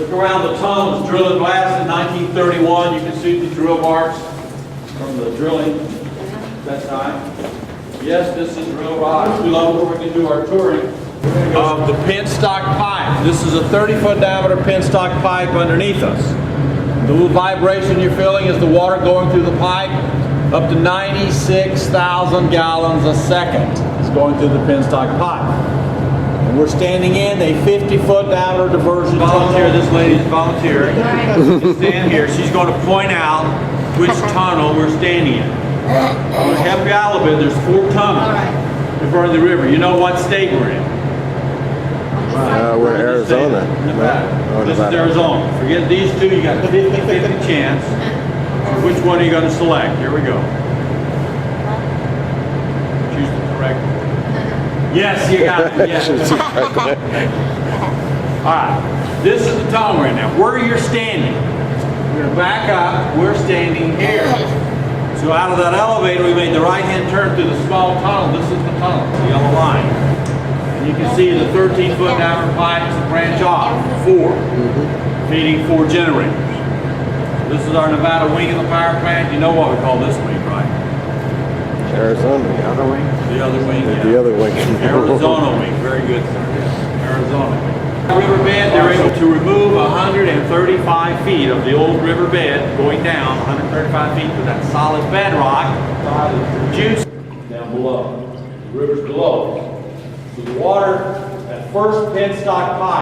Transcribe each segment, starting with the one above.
Look around the tunnel. It was drilled and blasted in 1931. You can see the drill marks from the drilling that time. Yes, this is real rock. We love where we can do our touring. Of the penstock pipe. This is a 30-foot diameter penstock pipe underneath us. The little vibration you're feeling is the water going through the pipe. Up to 96,000 gallons a second is going through the penstock pipe. And we're standing in a 50-foot diameter diversion tunnel. This lady is volunteering to stand here. She's going to point out which tunnel we're standing in. I'm going to help you out a little bit. There's 4 tunnels in front of the river. You know what state we're in? We're in Arizona. Nevada. This is Arizona. Forget these two. You got a 50-50 chance. Which one are you going to select? Here we go. Choose the correct one. Yes, you got it. Yes. All right. This is the tunnel right now. Where you're standing. We're going to back up. We're standing here. So out of that elevator, we made the right-hand turn through the small tunnel. This is the tunnel, the yellow line. And you can see the 13-foot diameter pipes that branch off. 4. Feeding 4 generators. This is our Nevada wing of the power plant. You know what we call this wing, right? Arizona. The other wing? The other wing, yeah. The other wing. Arizona wing. Very good, sir. Arizona wing. Riverbed, they're able to remove 135 feet of the old riverbed, going down 135 feet to that solid bedrock. Juice down below. The river's below. So the water, that first penstock pipe.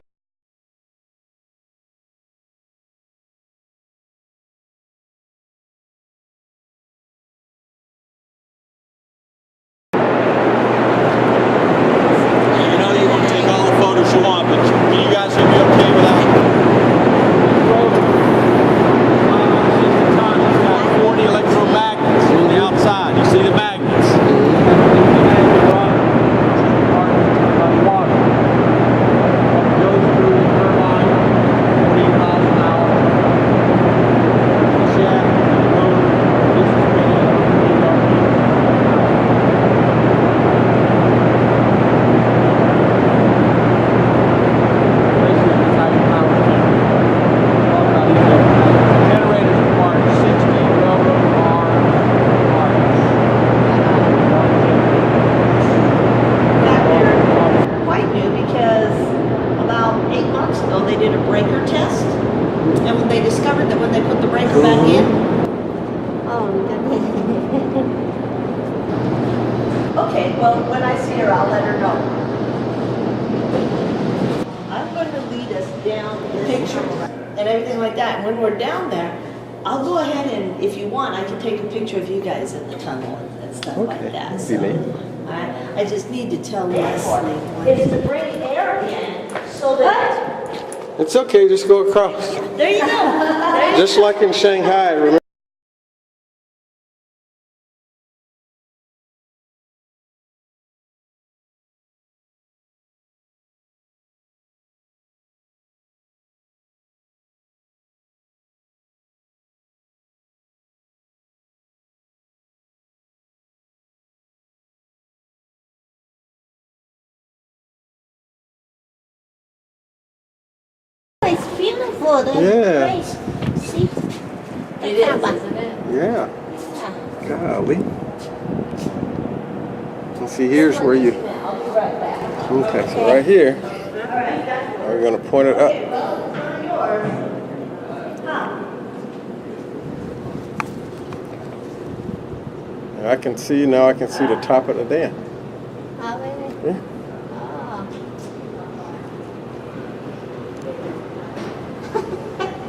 Okay, well, when I see her, I'll let her know. I'm going to lead us down the picture and everything like that. And when we're down there, I'll go ahead and, if you want, I can take a picture of you guys in the tunnel and stuff like that. So, I just need to tell Leslie. It's to bring air in so that... It's okay, just go across. There you go. Just like in Shanghai, remember? It's beautiful. Yeah. Nice. See? It is, isn't it? Yeah. Golly. And see, here's where you... I'll be right back. Okay, so right here, we're going to point it up. And I can see, now I can see the top of the dam. Oh, really? Yeah.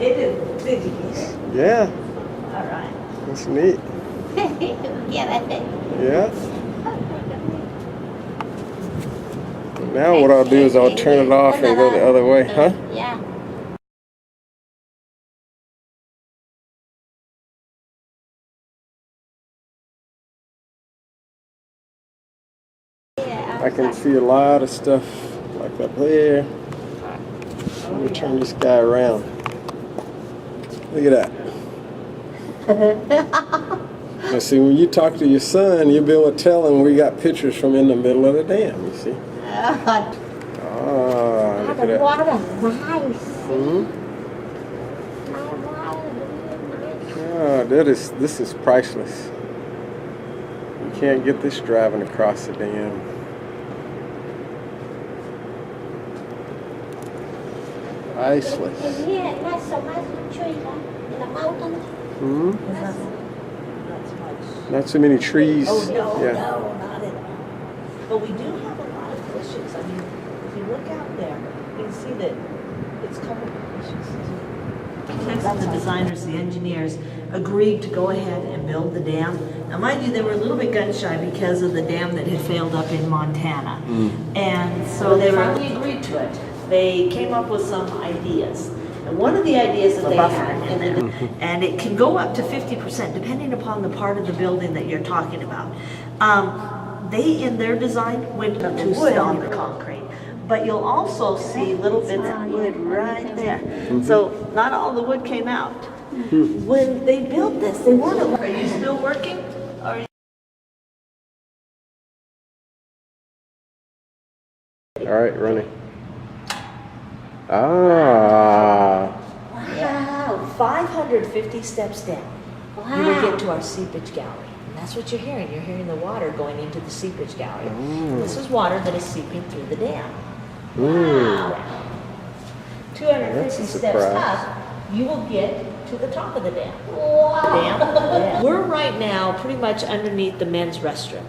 It is busy. Yeah, All right. that's neat. Yeah, that's it. Yeah. Now what I'll do is I'll turn it off and go the other way, huh? Yeah. I can see a lot of stuff like up there. Let me turn this guy around. Look at that. Now see, when you talk to your son, you'll be able to tell him we got pictures from in the middle of the dam, you see. Ah, look at The that. water, nice. Mm-hmm. Oh, this is priceless. You can't get this driving across the dam. Priceless. And here, not so much tree, huh? In the mountain. Hmm? Not so much. Not so many trees. Oh, no, Yeah. no, not at all. But we do have a lot of bushes. I mean, if you look out there, you can see that it's covered with bushes. The designers, the engineers, agreed to go ahead and build the dam. Now, mind you, they were a little bit gun shy because of the dam that had failed up in Montana. And so they finally agreed to it. They came up with some ideas. And one of the ideas that they had, and it can go up to 50% depending upon the part of the building that you're talking about. They, in their design, went to wood on the concrete. But you'll also see little bits of wood right there. So not all the wood came out. When they built this, they weren't. Are you still working? Are you? All right, running. Ah. Wow, 550 steps down. You will get to our seepage gallery. And that's what you're hearing. You're hearing the water going into the seepage gallery. This is water that is seeping through the dam. Wow. 250 steps up, you will get to the top of the dam. Wow. We're right now pretty much underneath the men's restroom.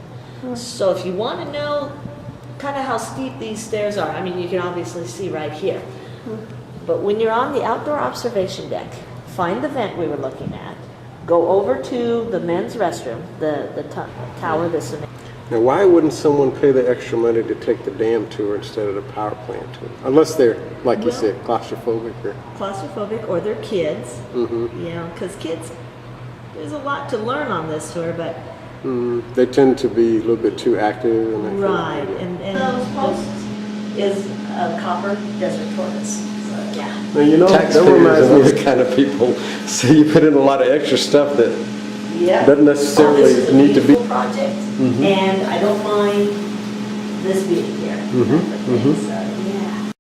So if you want to know kind of how steep these stairs are, I mean, you can obviously see right here. But when you're on the outdoor observation deck, find the vent we were looking at, go over to the men's restroom, the tower that's in. Now, why wouldn't someone pay the extra money to take the dam tour instead of the power plant tour? Unless they're, like you said, claustrophobic or... Claustrophobic, or they're kids. You know, because kids, there's a lot to learn on this tour, but... They tend to be a little bit too active. And Right, and those posts is a copper desert tortoise. So, yeah. Now, you know, that Taxpayers reminds and me those kind of people. So you put in a lot of extra stuff that Yeah. doesn't necessarily This is a need to be. beautiful project, and I don't mind this being here. So, yeah.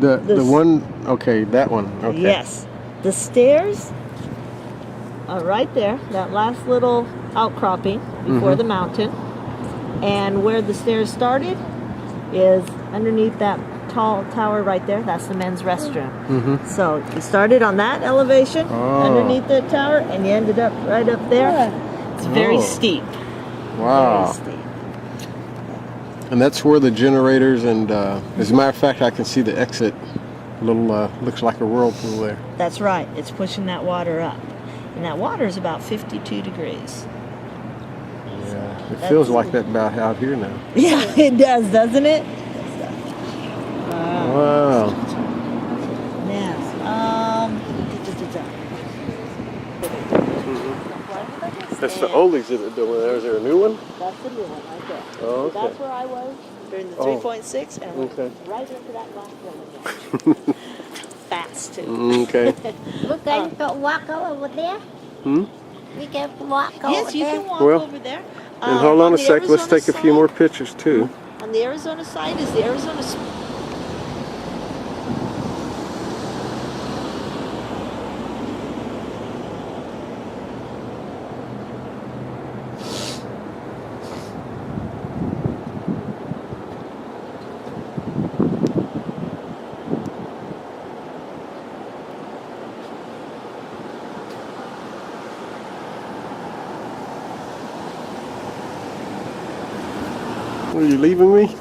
The one, okay, that one, okay. Yes, the stairs are right there, that last little outcropping before the mountain. And where the stairs started is underneath that tall tower right there. That's the men's restroom. So you started on that elevation underneath the tower, and you ended up right up there. It's very steep. Wow. Very steep. And that's where the generators and, as a matter of fact, I can see the exit. Little, looks like a whirlpool there. That's right. It's pushing that water up. And that water is about 52 degrees. Yeah, it feels like that about out here now. Yeah, it does, doesn't it? Wow. Now, That's the old exhibit building there. Is there a new one? That's the new one right there. Oh, okay. That's where I was during the 3.6, and I went right into that glass building. Fast, too. Okay. We can go walk over there. We can walk over Yes, you there. can walk Well, over there. And hold on a the sec. Let's Arizona take a few side- more pictures, too. On the Arizona side is the Arizona. Are you leaving me?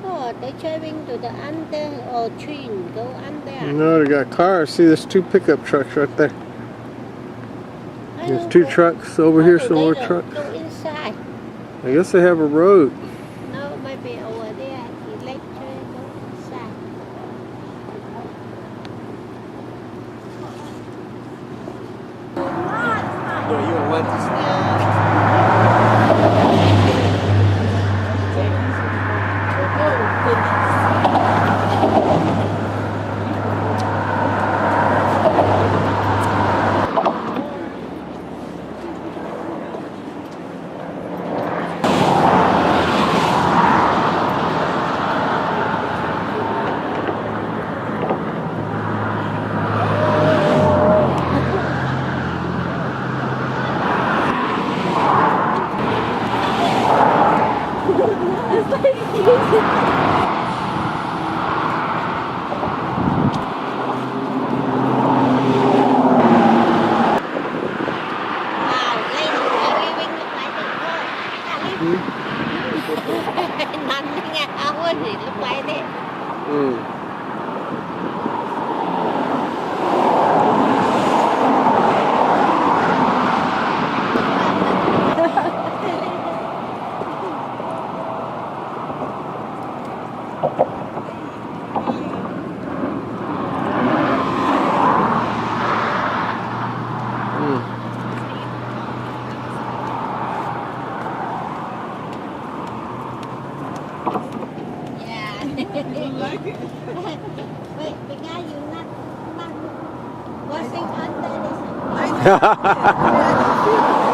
Oh, they're driving to the under or train go under. No, they got cars. See, there's 2 pickup trucks right there. There's 2 trucks over here, some more trucks. Go inside. I guess they have a road. No, maybe over there. Electric go inside. Nothing else. It look like that. Yeah. Wait, the guy you not washing under this.